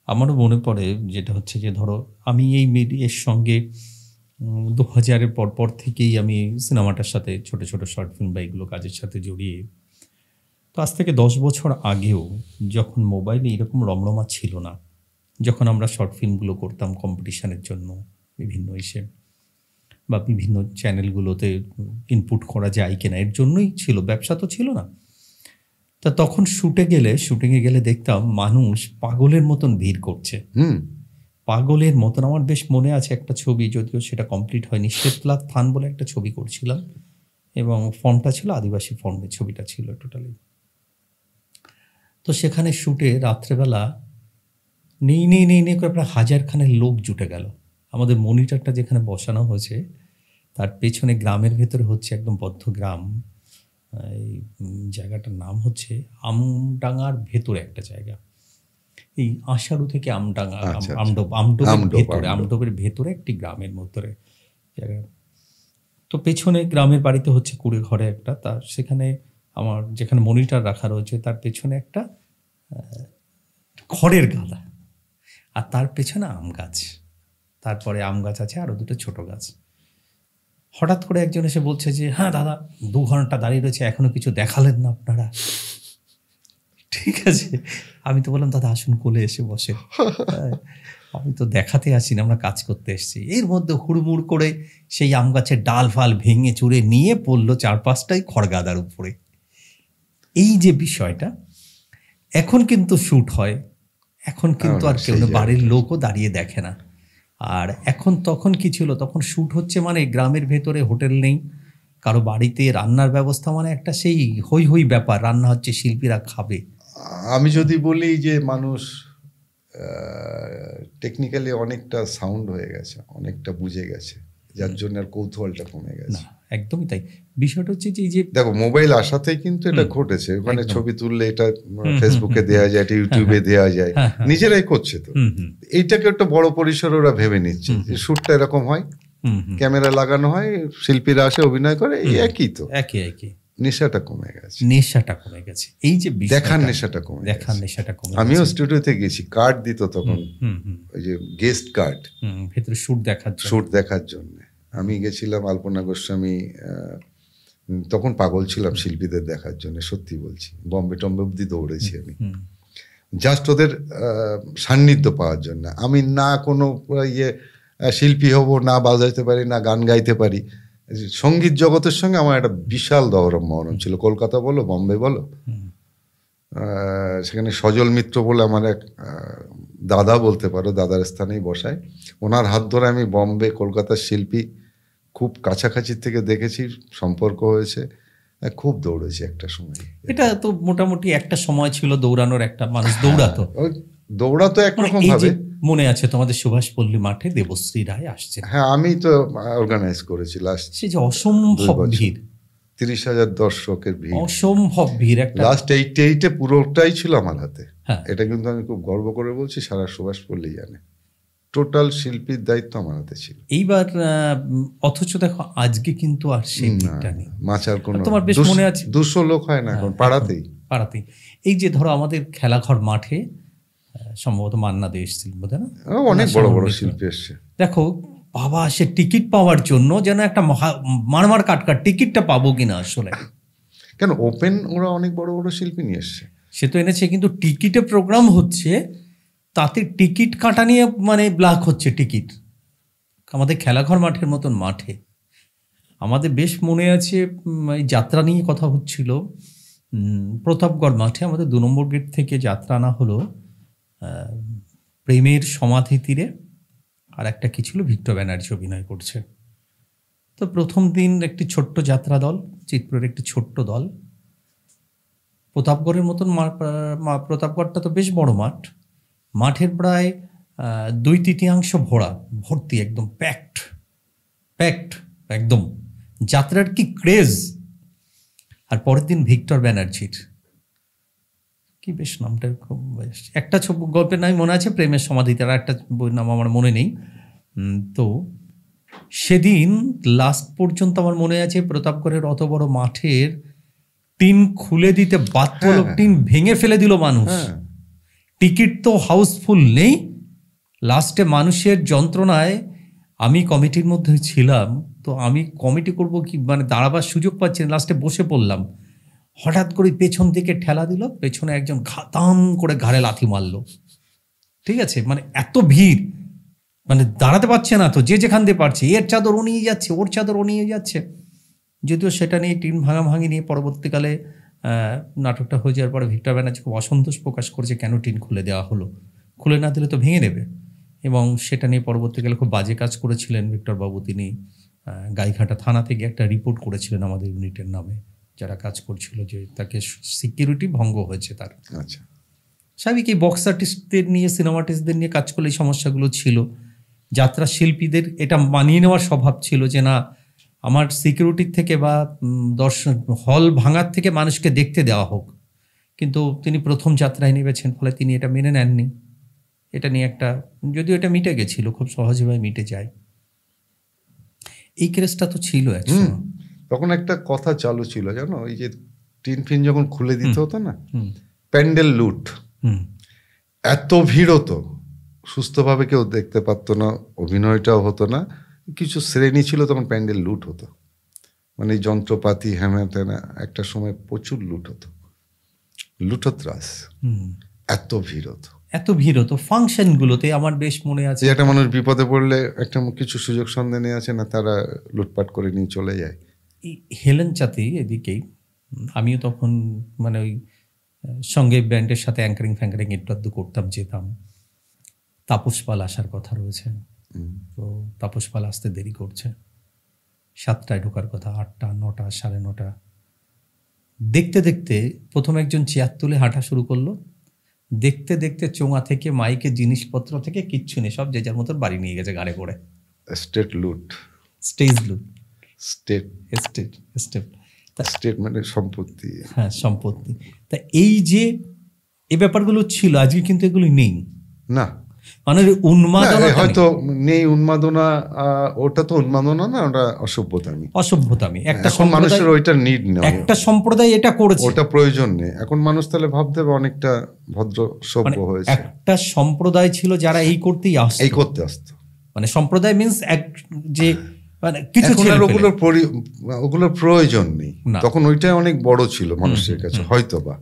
আমারও মনে পড়ে যেটা হচ্ছে যে, ধরো আমি এই মিডিয়ার সঙ্গে 2000-এর পর থেকেই আমি সিনেমাটার সাথে ছোট ছোট শর্ট ফিল্ম বা এগুলো কাজের সাথে জড়িয়ে, তো আজ থেকে 10 বছর আগেও যখন মোবাইলে এরকম রমরমা ছিল না, যখন আমরা শর্ট ফিল্মগুলো করতাম কম্পিটিশনের জন্য বিভিন্ন এসে বা বিভিন্ন চ্যানেলগুলোতে ইনপুট করা যায় কিনা এর জন্যই ছিল, ব্যবসা তো ছিল না। তা তখন শুটিংয়ে গেলে দেখতাম মানুষ পাগলের মতন ভিড় করছে, পাগলের মতন। আমার বেশ মনে আছে একটা ছবি, যদিও সেটা কমপ্লিট হয়নি, শেতলা থান বলে একটা ছবি করছিলাম এবং ফর্মটা ছিল আদিবাসী ফর্মে, ছবিটা ছিল টোটালি। তো সেখানে শ্যুটে রাত্রেবেলা নেই করে প্রায় 1000 খানের লোক জুটে গেল। আমাদের মনিটরটা যেখানে বসানো হয়েছে তার পেছনে গ্রামের ভেতরে হচ্ছে, একদম বদ্ধ গ্রাম, এই জায়গাটার নাম হচ্ছে আমডাঙ্গার ভেতরে একটা জায়গা, এই আশারু থেকে আমডাঙ্গা, আমডোবের ভেতরে একটি গ্রামের মধ্যে জায়গা। তো পেছনে গ্রামের বাড়িতে হচ্ছে কুড়ে ঘরে একটা, তার সেখানে আমার যেখানে মনিটর রাখা রয়েছে তার পেছনে একটা খড়ের গাদা, আর তার পেছনে আম গাছ, তারপরে আম গাছ আছে আরো 2টো ছোট গাছ। হঠাৎ করে একজন এসে বলছে যে হ্যাঁ দাদা 2 ঘন্টা দাঁড়িয়ে রয়েছে, এখনো কিছু দেখালেন না আপনারা। ঠিক আছে, আমি তো বললাম দাদা আসুন কোলে এসে বসে, আমি তো দেখাতে আসি না, আমরা কাজ করতে এসেছি। এর মধ্যে হুড়মুড় করে সেই আম গাছের ডাল ফাল ভেঙে চুরে নিয়ে পড়লো 4-5টাই খড়গাদার উপরে। এই যে বিষয়টা, এখন কিন্তু শ্যুট হয়, এখন কিন্তু আর কেউ না, বাড়ির লোকও দাঁড়িয়ে দেখে না। আর এখন তখন কি ছিল, তখন শ্যুট হচ্ছে মানে গ্রামের ভেতরে হোটেল নেই, কারো বাড়িতে রান্নার ব্যবস্থা, মানে একটা সেই হই হই ব্যাপার, রান্না হচ্ছে, শিল্পীরা খাবে। আমি যদি বলি যে মানুষ টেকনিক্যালি অনেকটা সাউন্ড হয়ে গেছে, অনেকটা বুঝে গেছে, যার জন্য আর কৌতূহলটা কমে গেছে। একদমই তাই। বিষয়টা হচ্ছে যে দেখো মোবাইল আসাতেই কিন্তু এটা ঘটেছে, ওখানে ছবি তুললে এটা ফেসবুকে দেওয়া যায়, এটা ইউটিউবে দেওয়া যায়, নিজেরাই করছে। তো এইটাকে একটা বড় পরিসর ওরা ভেবে নিচ্ছে যে শুটটা এরকম হয়, ক্যামেরা লাগানো হয়, শিল্পীরা আসে, অভিনয় করে, একই তো, একই। নেশাটা কমে গেছে, এই যে দেখার নেশাটা কমে গেছে। আমিও স্টুডিওতে গেছি, কার্ড দিত তখন, ওই যে গেস্ট কার্ড, ভেতরে শুট দেখার জন্য আমি গেছিলাম। আলপনা গোস্বামী, তখন পাগল ছিলাম শিল্পীদের দেখার জন্য, সত্যি বলছি। বম্বে টম্বে অব্দি দৌড়েছি আমি, জাস্ট ওদের সান্নিধ্য পাওয়ার জন্য। আমি না কোনো শিল্পী হব, না বাজাইতে পারি, না গান গাইতে পারি। সঙ্গীত জগতের সঙ্গে আমার একটা বিশাল মহরম ছিল, কলকাতা বলো, বম্বে বলো। সেখানে সজল মিত্র বলে আমার এক দাদা, বলতে পারো দাদার স্থানেই বসায়, ওনার হাত ধরে আমি বম্বে কলকাতার শিল্পী খুব কাছাকাছি থেকে দেখেছি, সম্পর্ক হয়েছে, খুব দৌড়েছি একটা সময়। এটা তো মোটামুটি একটা সময় ছিল দৌড়ানোর, একটা মানুষ দৌড়াতো একরকম ভাবে। মনে আছে তোমাদের সুভাষপল্লী মাঠে দেবশ্রী রায় আসছে? হ্যাঁ, আমি তো অর্গানাইজ করেছি লাস্ট, সে যে অসম্ভব ভিড়, 30,000 দর্শকের ভিড়, অসম্ভব ভিড়। একটা লাস্ট 88 পুরোটাই ছিল আমার হাতে। এটা কিন্তু আমি খুব গর্ব করে বলছি, সারা সুভাষপল্লী জানে, টোটাল শিল্পীর দায়িত্ব আমার হাতে ছিল। এইবার অথচ দেখো আজকে কিন্তু আর সেই দিকটা নেই। মাচার কোনো, তোমার বেশ মনে আছে 200 লোক হয় না এখন পাড়াতেই। এই যে ধরো আমাদের খেলাঘর মাঠে সম্ভবত মান্না দে এসেছিল বোধহয়, না অনেক বড় বড় শিল্পী এসছে। দেখো বাবা, সে টিকিট পাওয়ার জন্য যেন একটা মারমার কাটকাট, টিকিটটা পাবো কিনা আসলে। কেন ওপেন, ওরা অনেক বড় বড় শিল্পী নিয়ে এসছে, সে তো এনেছে, কিন্তু টিকিটে প্রোগ্রাম হচ্ছে, তাতে টিকিট কাটা নিয়ে মানে ব্ল্যাক হচ্ছে টিকিট। আমাদের খেলাঘর মাঠের মতন মাঠে, আমাদের বেশ মনে আছে এই যাত্রা নিয়ে কথা হচ্ছিল, প্রতাপগড় মাঠে আমাদের 2 নম্বর গেট থেকে যাত্রা আনা হলো, প্রেমের সমাধি তীরে, আর একটা কি ছিল, ভিক্টর ব্যানার্জি অভিনয় করছে। তো প্রথম দিন একটি ছোট্ট যাত্রা দল, চিতপুরের একটি ছোট্ট দল, প্রতাপগড়ের মতন, প্রতাপগড়টা তো বেশ বড় মাঠ, মাঠের প্রায় 2/3 ভর্তি, একদম প্যাকড একদম, যাত্রার কি ক্রেজ। আর পরের দিন ভিক্টর ব্যানার্জির কি বেশ নামটা খুব বেশ, একটা গল্পের নাম মনে আছে, প্রেমের সমাধিতে, আর একটা বইয়ের নাম আমার মনে নেই। তো সেদিন লাস্ট পর্যন্ত আমার মনে আছে, প্রতাপগড়ের অত বড় মাঠের টিন খুলে দিতে বাধ্য হলো, টিন ভেঙে ফেলে দিল মানুষ। টিকিট তো হাউসফুল নেই, লাস্টে মানুষের যন্ত্রণায়, আমি কমিটির মধ্যে ছিলাম, তো আমি কমিটি করব কি, মানে দাঁড়াবার সুযোগ পাচ্ছি না, লাস্টে বসে পড়লাম। হঠাৎ করে পেছন দিকে ঠেলা দিল, পেছনে একজন ঘাতাম করে ঘাড়ে লাথি মারলো। ঠিক আছে, মানে এত ভিড়, মানে দাঁড়াতে পারছে না, তো যে যেখান দিয়ে পারছে, এর চাদর ও নিয়ে যাচ্ছে, ওর চাদর ও নিয়ে যাচ্ছে। যদিও সেটা নিয়ে টিন ভাঙাভাঙি নিয়ে পরবর্তীকালে নাটকটা হয়ে যাওয়ার পরে ভিক্টর ব্যানার্জি খুব অসন্তোষ প্রকাশ করেছে, কেন টিন খুলে দেওয়া হলো, খুলে না দিলে তো ভেঙে নেবে। এবং সেটা নিয়ে পরবর্তীকালে খুব বাজে কাজ করেছিলেন ভিক্টর বাবু। তিনি গাইঘাটা থানা থেকে একটা রিপোর্ট করেছিলেন আমাদের ইউনিটের নামে, যারা কাজ করছিল, যে তাকে সিকিউরিটি ভঙ্গ হয়েছে তার। আচ্ছা, স্বাভাবিক এই বক্স আর্টিস্টদের নিয়ে, সিনেমা আর্টিস্টদের নিয়ে কাজ করলে এই সমস্যাগুলো ছিল। যাত্রা শিল্পীদের এটা মানিয়ে নেওয়ার স্বভাব ছিল যে না, আমার সিকিউরিটির থেকে বা দর্শক হল ভাঙার থেকে মানুষকে দেখতে দেওয়া হোক। কিন্তু তিনি প্রথম যাত্রায় নেমেছেন, ফলে তিনি এটা মেনে নেননি। এটা নিয়ে একটা, যদিও এটা মিটে গেছিল, খুব সহজভাবে মিটে যায়। এই কেসটা তো ছিল একসময়। তখন একটা কথা চালু ছিল জানো, ওই যে টিন ফিন যখন খুলে দিতে হতো না, প্যান্ডেল লুট, এত ভিড় হতো, সুস্থভাবে কেউ দেখতে পারতো না, অভিনয়টাও হতো না। কিছু শ্রেণী ছিল তখন প্যান্ডেল লুট হতো, মানে যন্ত্রপাতি হ্যানা ত্যানা, একটা সময় প্রচুর লুট হতো, লুটোত্রাস, এত ভিড় হতো, এত ভিড় হতো ফাংশনগুলোতে। আমার বেশ মনে আছে, একটা মানুষ বিপদে পড়লে একটা কিছু সুযোগ সন্ধানে আছে না, তারা লুটপাট করে নিয়ে চলে যায়। হেলেন চাতি এদিকেই, আমিও তখন মানে ওই সঙ্গে ব্যান্ডের সাথে অ্যাঙ্কারিং ফ্যাঙ্কারিং একটু করতাম, যেতাম। তাপস পাল আসার কথা রয়েছে, তো তাপস পাল আসতে দেরি করছে, 7টায় ঢোকার কথা, 8টা, 9টা, 9:30। দেখতে দেখতে প্রথম একজন চেয়ার তুলে হাঁটা শুরু করলো, দেখতে দেখতে চোঙা থেকে মাইকে জিনিসপত্র থেকে কিচ্ছু নেই, সব যে যার মতো বাড়ি নিয়ে গেছে গাড়ি করে। স্টেট লুট, স্টেজ লুট, স্টেট স্টেট স্টেট স্টেট মানে সম্পত্তি, হ্যাঁ সম্পত্তি। তা এই যে এই ব্যাপারগুলো ছিল, আজকে কিন্তু এগুলো নেই না, মানে উন্মাদনা হয়তো নেই, উন্মাদনা, ওটা তো উন্মাদনা না, ওটা অসভ্যতামি, অসভ্যতামি। একটা মানুষের ওইটা নিড নেই, একটা সম্প্রদায় এটা করেছে, ওটা প্রয়োজন নেই। এখন মানুষ তাহলে ভাবতে হবে অনেকটা ভদ্র সভ্য হয়েছে। একটা সম্প্রদায় ছিল যারা এই করতেই আসতো, এই করতে আসতো, মানে সম্প্রদায় মিন্স এক যে মানে কিছু ছিল, ওগুলোর প্রয়োজন নেই তখন, ওইটাই অনেক বড় ছিল মানুষের কাছে, হয়তো বা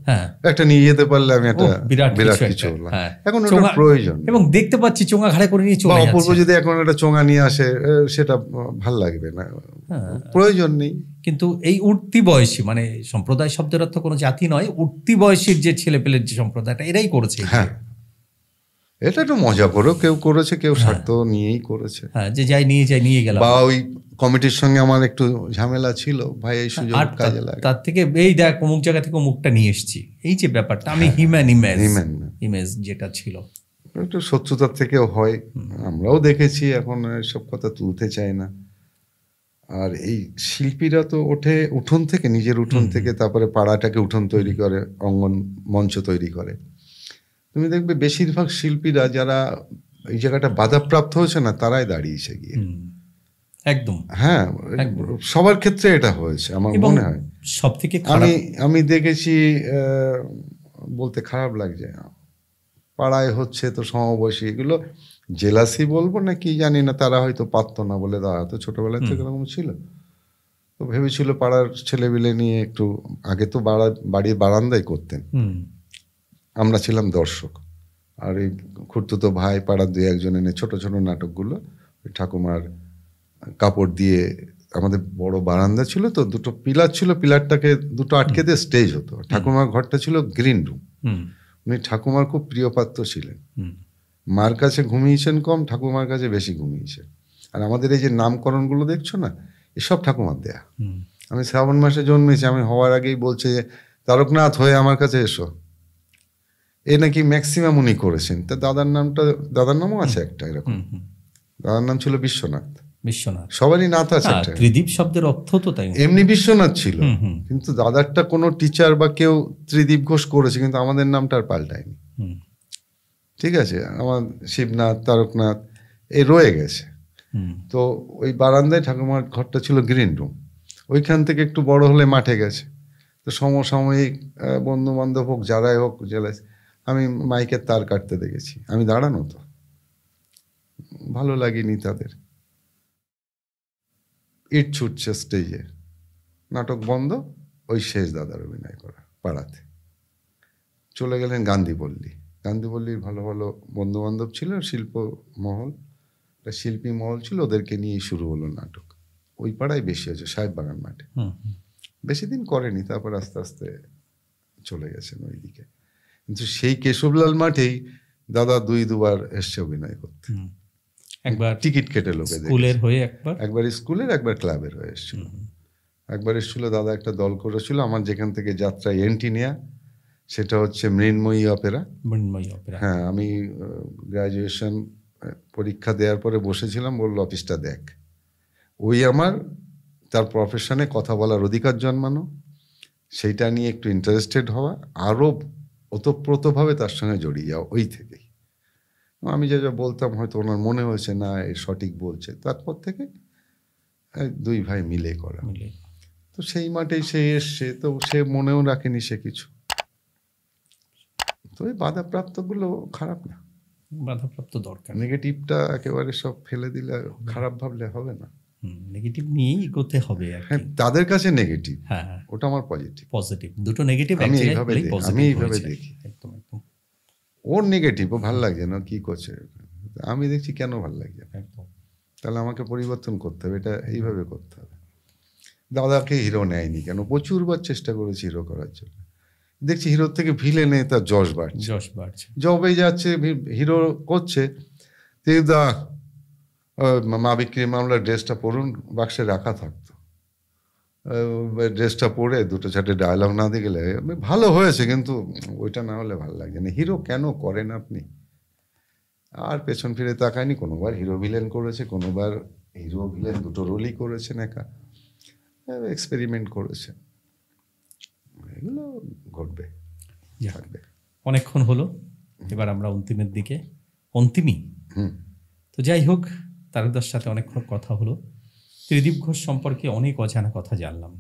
একটা নিয়ে যেতে পারলে আমি একটা বিরাট কিছু হলাম। এখন ওটা প্রয়োজন, এবং দেখতে পাচ্ছি চোঙা ঘাড়ে করে নিয়ে চলে যাচ্ছে। অপূর্ব যদি এখন একটা চোঙা নিয়ে আসে, সেটা ভাল লাগবে না, প্রয়োজন নেই। কিন্তু এই উঠতি বয়সী, মানে সম্প্রদায় শব্দের অর্থ কোনো জাতি নয়, উঠতি বয়সীর যে ছেলেপেলের যে সম্প্রদায়টা, এরাই করেছে। হ্যাঁ, এটা একটু মজা করো, কেউ করেছে, কেউ স্বার্থ নিয়েই করেছে। হ্যাঁ, যে যাই নিয়ে গেলাম। বা ওই কমিটির সঙ্গে আমার একটু ঝামেলা ছিল, ভাই এই সুযোগ কাজে লাগে, তার থেকে এই দেখ অমুক জায়গা থেকে অমুকটা নিয়ে এসেছি, এই যে ব্যাপারটা, আমি হিউম্যান ইমেজ যেটা ছিল, একটু শত্রুতার থেকেও হয়, আমরাও দেখেছি। এখন সব কথা তুলতে চায় না। আর এই শিল্পীরা তো ওঠে উঠোন থেকে, নিজের উঠোন থেকে, তারপরে পাড়াটাকে উঠোন তৈরি করে, অঙ্গন মঞ্চ তৈরি করে। তুমি দেখবে বেশিরভাগ শিল্পীরা যারা এই জায়গাটা বাধাপ্রাপ্ত হয়েছে না, তারাই দাঁড়িয়েছে গিয়ে, একদম। হ্যাঁ, সবার ক্ষেত্রে এটা হয়েছে আমার মনে হয়। সব থেকে আমি দেখেছি, বলতে খারাপ লাগছে, পাড়ায় হচ্ছে তো সমবয়সী, এগুলো জেলাসি বলবো না কি জানি না, তারা হয়তো পারতো না বলে, তারা তো ছোটবেলা থেকে এরকম ছিল, তো ভেবেছিল পাড়ার ছেলেবিলে নিয়ে একটু, আগে তো বাড়ির বারান্দায় করতেন, আমরা ছিলাম দর্শক। আর এই খুঁড়তুতো ভাই পাড়ার 2-1 এনে ছোট ছোট নাটকগুলো, ঠাকুমার কাপড় দিয়ে, আমাদের বড় বারান্দা ছিল তো, 2টো পিলার ছিল, পিলারটাকে 2টো আটকে দিয়ে স্টেজ হতো। ঠাকুমার ঘরটা ছিল গ্রিন রুম, উনি ঠাকুমার খুব প্রিয় পাত্র ছিলেন। মার কাছে ঘুমিয়েছেন কম, ঠাকুমার কাছে বেশি ঘুমিয়েছেন। আর আমাদের এই যে নামকরণগুলো দেখছো না, এসব ঠাকুমার দেয়া। আমি শ্রাবণ মাসে জন্মেছি, আমি হওয়ার আগেই বলছে যে তারকনাথ হয়ে আমার কাছে এসো, এ নাকি ম্যাক্সিমাম উনি করেছেন। তা দাদার নামও আছে একটা এরকম, দাদার নাম ছিল বিশ্বনাথ। সবারই নাথ আছে, ত্রিদীপ শব্দের অর্থ তো তাই, এমনি বিশ্বনাথ ছিল, কিন্তু দাদারটা কোনো টিচার বা কেউ ত্রিদীপ ঘোষ করেছে, কিন্তু আমাদের নামটা আর পাল্টায়নি। ঠিক আছে, আমার শিবনাথ, তারকনাথ এই রয়ে গেছে। তো ওই বারান্দায় ঠাকুমার ঘরটা ছিল গ্রিন রুম, ওইখান থেকে একটু বড় হলে মাঠে গেছে। তো সমসাময়িক বন্ধু বান্ধব হোক, যারাই হোক, জেলাস, আমি মাইকের তার কাটতে দেখেছি, আমি দাঁড়ানো, তো ভালো লাগেনি তাদের। ইট ছুটছে স্টেজে, নাটক বন্ধ, ওই শেষ দাদার অভিনয় করা পাড়াতে। চলে গেলেন গান্ধীপল্লীর ভালো ভালো বন্ধু বান্ধব ছিল, শিল্প মহল, শিল্পী মহল ছিল, ওদেরকে নিয়েই শুরু হলো নাটক। ওই পাড়ায় বেশি হয়েছে, সাহেববাগান মাঠে। বেশি দিন করেনি, তারপর আস্তে আস্তে চলে গেছেন ওইদিকে। কিন্তু সেই কেশবলাল মাঠেই দাদা 2-2বার এসছে অভিনয় করতে। একবার টিকিট কেটে লোকে স্কুলের হয়ে একবার একবার স্কুলের, একবার ক্লাবের হয়ে এসেছিল। একবার এসেছিল দাদা, একটা দল করেছিল আমার যেখান থেকে যাত্রা এন্টিনিয়া, সেটা হচ্ছে মৃন্ময়ী অপেরা। মৃন্ময়ী অপেরা। হ্যাঁ, আমি গ্রাজুয়েশন পরীক্ষা দেওয়ার পরে বসেছিলাম, বললো অফিসটা দেখ। ওই আমার তার প্রফেশনে কথা বলার অধিকার জন্মানো, সেইটা নিয়ে একটু ইন্টারেস্টেড হওয়া, আরও ওতপ্রোতভাবে তার সঙ্গে জড়িয়ে যাওয়া ওই থেকেই। আমি যা যা বলতাম হয়তো ওনার মনে হয়েছে না এ সঠিক বলছে, তারপর থেকে দুই ভাই মিলে করা। তো সেই মাঠেই সে এসছে, তো সে মনেও রাখেনি সে কিছু। তো এই বাধাপ্রাপ্তগুলো খারাপ না, বাধাপ্রাপ্ত দরকার। নেগেটিভটা একেবারে সব ফেলে দিলে, খারাপ ভাবলে হবে না। নেগেটিভ নিয়েই এগোতে হবে। হ্যাঁ, তাদের কাছে নেগেটিভ, হ্যাঁ ওটা আমার পজিটিভ। পজিটিভ, দুটো নেগেটিভ আমি এইভাবে দেখি। একদম একদম। ওর নেগেটিভ, ও ভাল লাগছে না, কি করছে, আমি দেখছি কেন ভাল লাগছে না, একদম। তাহলে আমাকে পরিবর্তন করতে হবে, এটা এইভাবে করতে হবে। দাদাকে হিরো নেয়নি কেন? প্রচুরবার চেষ্টা করেছি হিরো করার জন্য, দেখছি হিরোর থেকে ভিলেনে তার যশ বাড়ছে। জবে যাচ্ছে, হিরো করছে, দা মা বিক্রি মামলার ড্রেসটা পরুন, বাক্সে রাখা থাকতো, ড্রেসটা পরে দুটো চারটে ডায়লগ না দিয়ে গেলে ভালো হয়েছে, কিন্তু ওইটা না হলে ভালো লাগে না। হিরো কেন করেন আপনি? আর পেছন ফিরে তাকায়নি, কোনোবার হিরো ভিলেন করেছে, কোনোবার হিরো ভিলেন দুটো রোলই করেছেন, একা এক্সপেরিমেন্ট করেছে, এগুলো ঘটবে, থাকবে। অনেকক্ষণ হলো, এবার আমরা অন্তিমের দিকে, অন্তিমই। তো যাই হোক, তারকদার সাথে অনেকক্ষণ কথা হলো, ত্রিদীপ ঘোষ সম্পর্কে অনেক অজানা কথা জানলাম,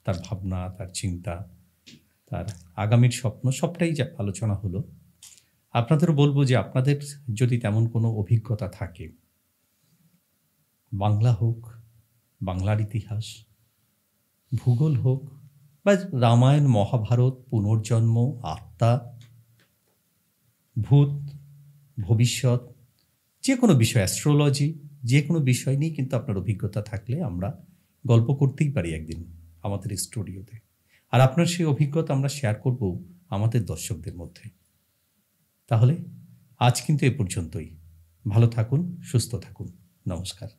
তার ভাবনা, তার চিন্তা, তার আগামীর স্বপ্ন, সবটাই আলোচনা হলো। আপনাদেরও বলবো যে আপনাদের যদি তেমন কোনো অভিজ্ঞতা থাকে, বাংলা হোক, বাংলার ইতিহাস, ভূগোল হোক, বা রামায়ণ, মহাভারত, পুনর্জন্ম, আত্মা, ভূত, ভবিষ্যৎ, যে কোনো বিষয়, অ্যাস্ট্রোলজি, যে কোনো বিষয় নিয়ে কিন্তু আপনার অভিজ্ঞতা থাকলে আমরা গল্প করতেই পারি একদিন আমাদের স্টুডিওতে। আর আপনার সেই অভিজ্ঞতা আমরা শেয়ার করব আমাদের দর্শকদের মধ্যে। তাহলে আজ কিন্তু এ পর্যন্তই। ভালো থাকুন, সুস্থ থাকুন, নমস্কার।